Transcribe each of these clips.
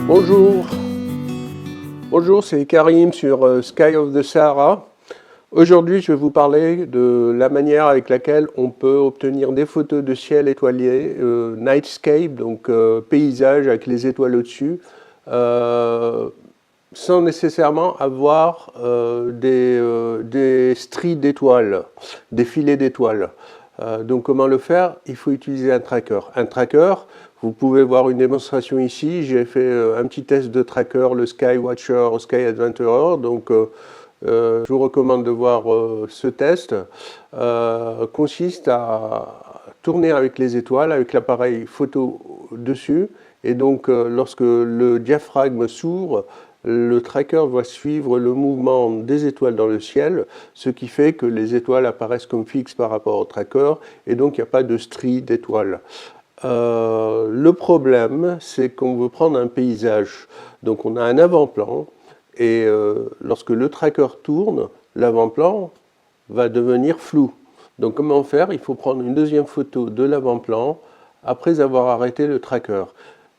Bonjour, bonjour, c'est Karim sur Sky of the Sahara. Aujourd'hui, je vais vous parler de la manière avec laquelle on peut obtenir des photos de ciel étoilé, nightscape, donc paysage avec les étoiles au-dessus, sans nécessairement avoir des stries d'étoiles, des filets d'étoiles. Donc comment le faire? Il faut utiliser un tracker. Un tracker, vous pouvez voir une démonstration ici. J'ai fait un petit test de tracker, le Skywatcher, Sky Adventurer. Donc je vous recommande de voir ce test. Consiste à tourner avec les étoiles, avec l'appareil photo dessus. Et donc lorsque le diaphragme s'ouvre, le tracker va suivre le mouvement des étoiles dans le ciel, ce qui fait que les étoiles apparaissent comme fixes par rapport au tracker, et donc il n'y a pas de stries d'étoiles. Le problème, c'est qu'on veut prendre un paysage. Donc on a un avant-plan, et lorsque le tracker tourne, l'avant-plan va devenir flou. Donc comment faire? Il faut prendre une deuxième photo de l'avant-plan après avoir arrêté le tracker.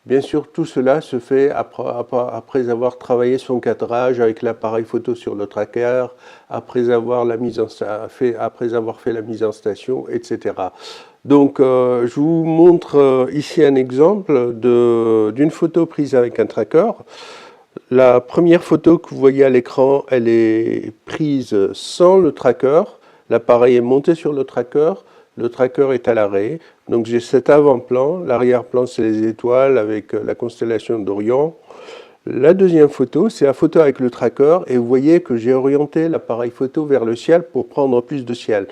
Bien sûr, tout cela se fait après avoir travaillé son cadrage avec l'appareil photo sur le tracker, après avoir fait la mise en station, etc. Donc, je vous montre ici un exemple d'une photo prise avec un tracker. La première photo que vous voyez à l'écran, elle est prise sans le tracker. L'appareil est monté sur le tracker est à l'arrêt. Donc j'ai cet avant-plan, l'arrière-plan c'est les étoiles avec la constellation d'Orion. La deuxième photo, c'est la photo avec le tracker et vous voyez que j'ai orienté l'appareil photo vers le ciel pour prendre plus de ciel.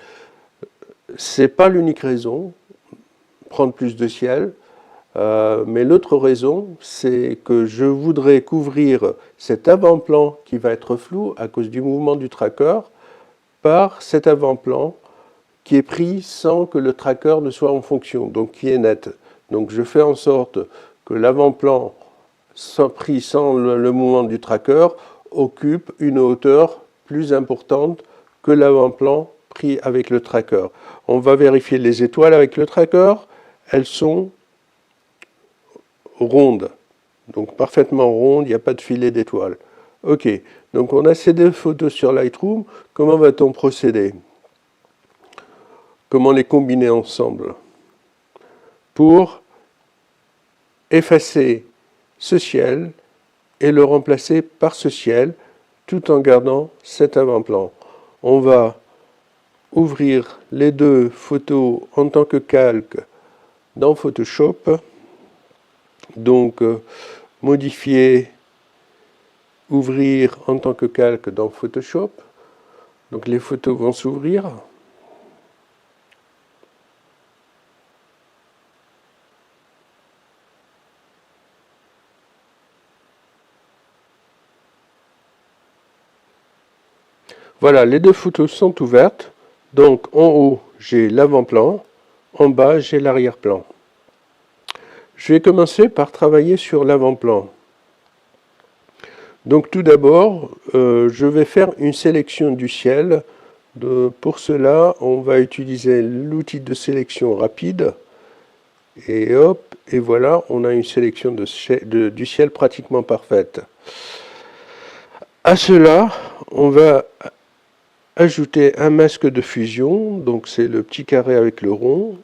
C'est pas l'unique raison, prendre plus de ciel, mais l'autre raison, c'est que je voudrais couvrir cet avant-plan qui va être flou à cause du mouvement du tracker par cet avant-plan qui est pris sans que le tracker ne soit en fonction, donc qui est net. Donc je fais en sorte que l'avant-plan pris sans le mouvement du tracker occupe une hauteur plus importante que l'avant-plan pris avec le tracker. On va vérifier les étoiles avec le tracker, elles sont rondes, donc parfaitement rondes, il n'y a pas de filet d'étoiles. Ok, donc on a ces deux photos sur Lightroom, comment va-t-on procéder? Comment les combiner ensemble pour effacer ce ciel et le remplacer par ce ciel tout en gardant cet avant-plan. On va ouvrir les deux photos en tant que calque dans Photoshop. Donc modifier, ouvrir en tant que calque dans Photoshop. Donc les photos vont s'ouvrir. Voilà, les deux photos sont ouvertes. Donc en haut, j'ai l'avant-plan, en bas, j'ai l'arrière-plan. Je vais commencer par travailler sur l'avant-plan. Donc tout d'abord, je vais faire une sélection du ciel. Pour cela, on va utiliser l'outil de sélection rapide. Et hop, et voilà, on a une sélection du ciel pratiquement parfaite. À cela, on va ajouter un masque de fusion, donc c'est le petit carré avec le rond,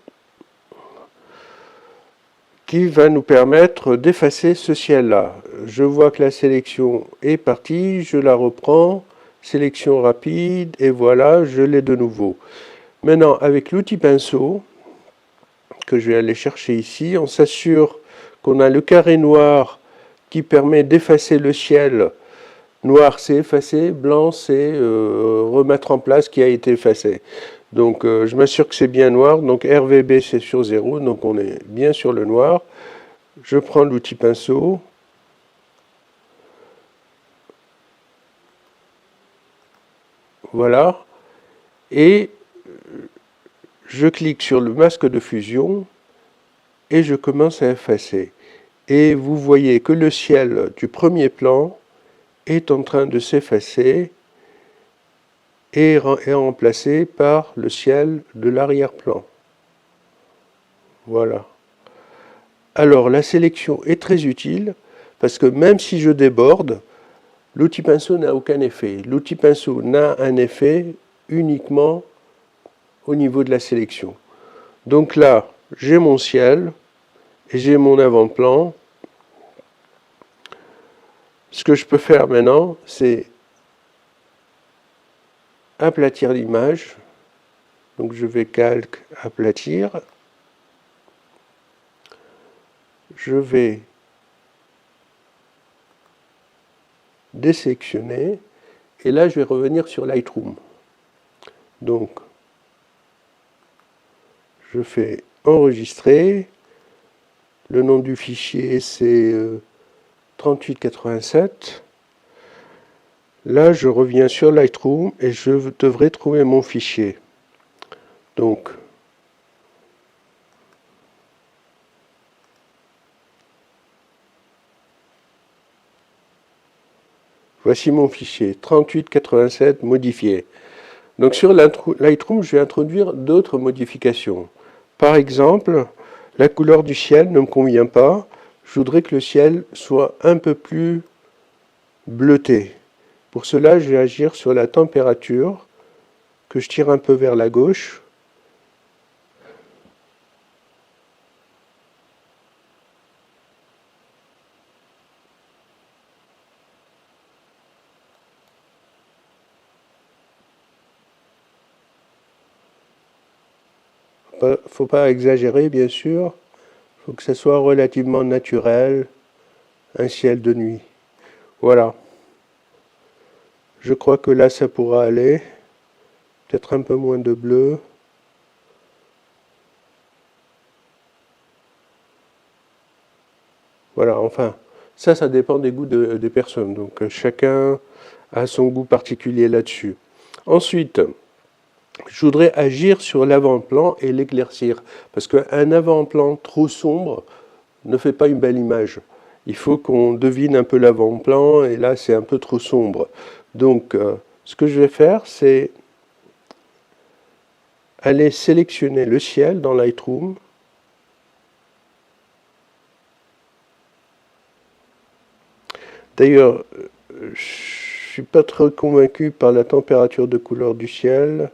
qui va nous permettre d'effacer ce ciel-là. Je vois que la sélection est partie, je la reprends, sélection rapide, et voilà, je l'ai de nouveau. Maintenant, avec l'outil pinceau, que je vais aller chercher ici, on s'assure qu'on a le carré noir qui permet d'effacer le ciel. Noir, c'est effacer, blanc, c'est remettre en place ce qui a été effacé. Donc je m'assure que c'est bien noir, donc RVB c'est sur 0, donc on est bien sur le noir. Je prends l'outil pinceau. Voilà. Et je clique sur le masque de fusion et je commence à effacer. Et vous voyez que le ciel du premier plan est en train de s'effacer et est remplacé par le ciel de l'arrière-plan. Voilà. Alors la sélection est très utile parce que même si je déborde, l'outil pinceau n'a aucun effet. L'outil pinceau n'a un effet uniquement au niveau de la sélection. Donc là, j'ai mon ciel et j'ai mon avant-plan. Ce que je peux faire maintenant, c'est aplatir l'image. Donc je vais calque, aplatir. Je vais désélectionner. Et là, je vais revenir sur Lightroom. Donc, je fais enregistrer. Le nom du fichier, c'est 3887. Là, je reviens sur Lightroom et je devrais trouver mon fichier. Donc, voici mon fichier 3887 modifié. Donc sur Lightroom, je vais introduire d'autres modifications. Par exemple, la couleur du ciel ne me convient pas. Je voudrais que le ciel soit un peu plus bleuté. Pour cela, je vais agir sur la température, que je tire un peu vers la gauche. Faut pas exagérer, bien sûr. Il faut que ça soit relativement naturel, un ciel de nuit. Voilà. Je crois que là, ça pourra aller. Peut-être un peu moins de bleu. Voilà, enfin, ça dépend des goûts des personnes. Donc chacun a son goût particulier là-dessus. Ensuite, je voudrais agir sur l'avant-plan et l'éclaircir. Parce qu'un avant-plan trop sombre ne fait pas une belle image. Il faut qu'on devine un peu l'avant-plan, et là, c'est un peu trop sombre. Donc, ce que je vais faire, c'est aller sélectionner le ciel dans Lightroom. D'ailleurs, je ne suis pas très convaincu par la température de couleur du ciel.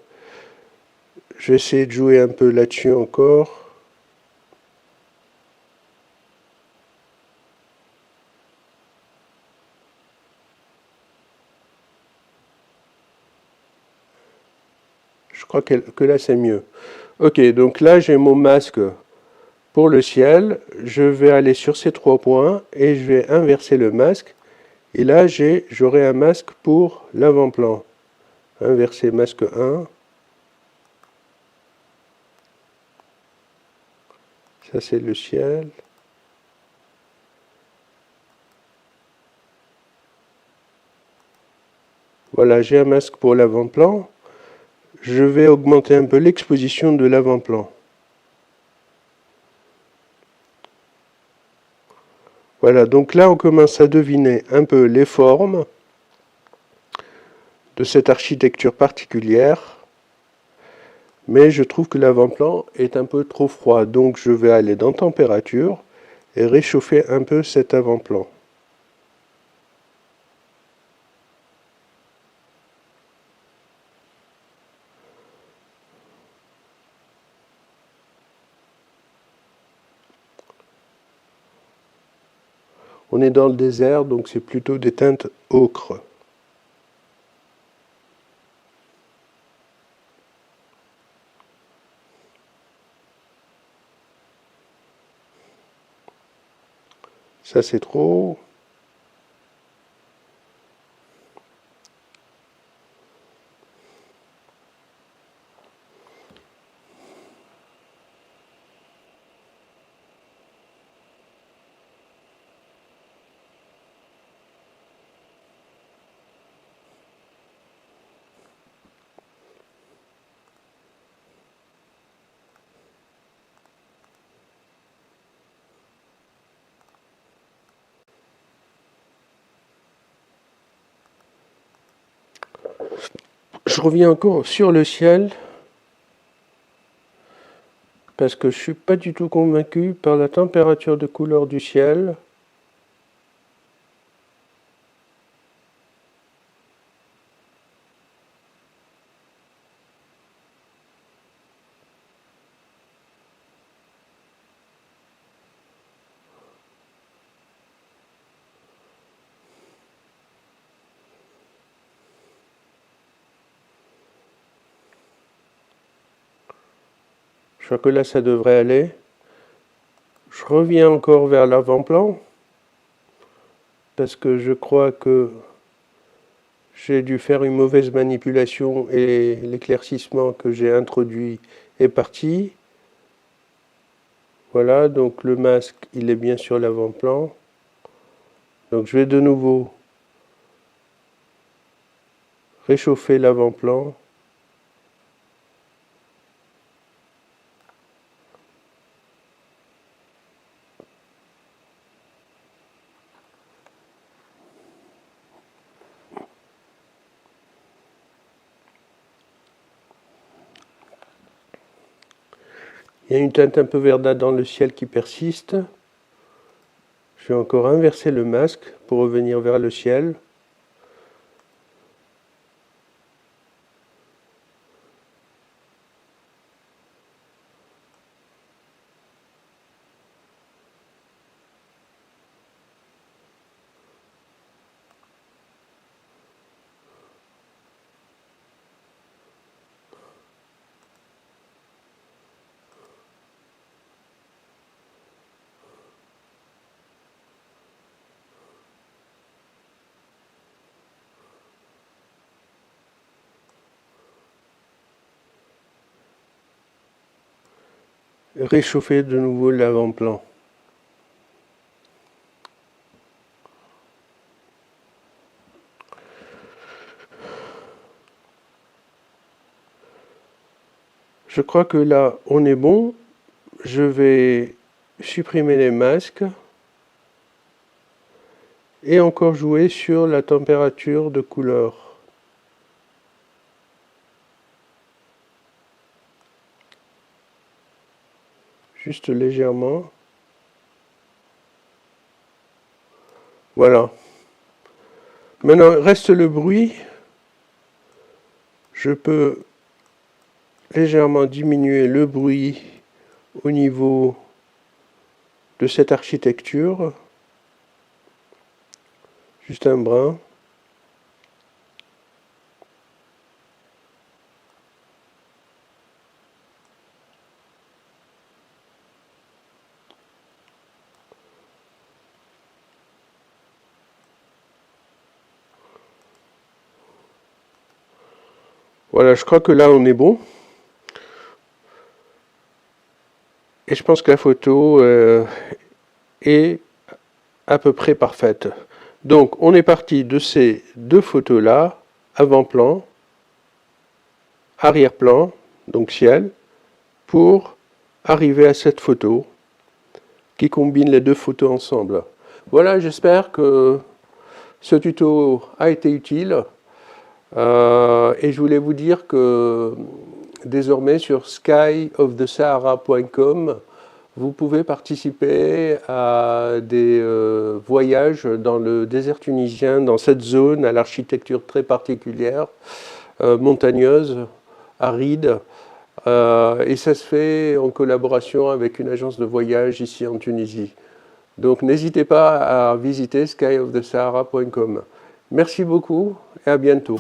Je vais essayer de jouer un peu là-dessus encore. Je crois que là, c'est mieux. Ok, donc là, j'ai mon masque pour le ciel. Je vais aller sur ces 3 points et je vais inverser le masque. Et là, j'aurai un masque pour l'avant-plan. Inverser masque 1. Ça, c'est le ciel. Voilà, j'ai un masque pour l'avant-plan. Je vais augmenter un peu l'exposition de l'avant-plan. Voilà, donc là, on commence à deviner un peu les formes de cette architecture particulière. Mais je trouve que l'avant-plan est un peu trop froid. Donc, je vais aller dans température et réchauffer un peu cet avant-plan. On est dans le désert, donc c'est plutôt des teintes ocre. Ça, c'est trop. Je reviens encore sur le ciel, parce que je ne suis pas du tout convaincu par la température de couleur du ciel. Je crois que là, ça devrait aller. Je reviens encore vers l'avant-plan, parce que je crois que j'ai dû faire une mauvaise manipulation et l'éclaircissement que j'ai introduit est parti. Voilà, donc le masque, il est bien sur l'avant-plan. Donc je vais de nouveau réchauffer l'avant-plan. Il y a une teinte un peu verdâtre dans le ciel qui persiste. Je vais encore inverser le masque pour revenir vers le ciel. Réchauffer de nouveau l'avant-plan. Je crois que là, on est bon. Je vais supprimer les masques et encore jouer sur la température de couleur. Juste légèrement. Voilà. Maintenant, reste le bruit. Je peux légèrement diminuer le bruit au niveau de cette architecture. Juste un brin. Voilà, je crois que là on est bon. Et je pense que la photo est à peu près parfaite. Donc on est parti de ces deux photos-là, avant-plan, arrière-plan, donc ciel, pour arriver à cette photo qui combine les deux photos ensemble. Voilà, j'espère que ce tuto a été utile. Et je voulais vous dire que désormais sur skyofthesahara.com, vous pouvez participer à des voyages dans le désert tunisien, dans cette zone à l'architecture très particulière, montagneuse, aride. Et ça se fait en collaboration avec une agence de voyage ici en Tunisie. Donc n'hésitez pas à visiter skyofthesahara.com. Merci beaucoup et à bientôt.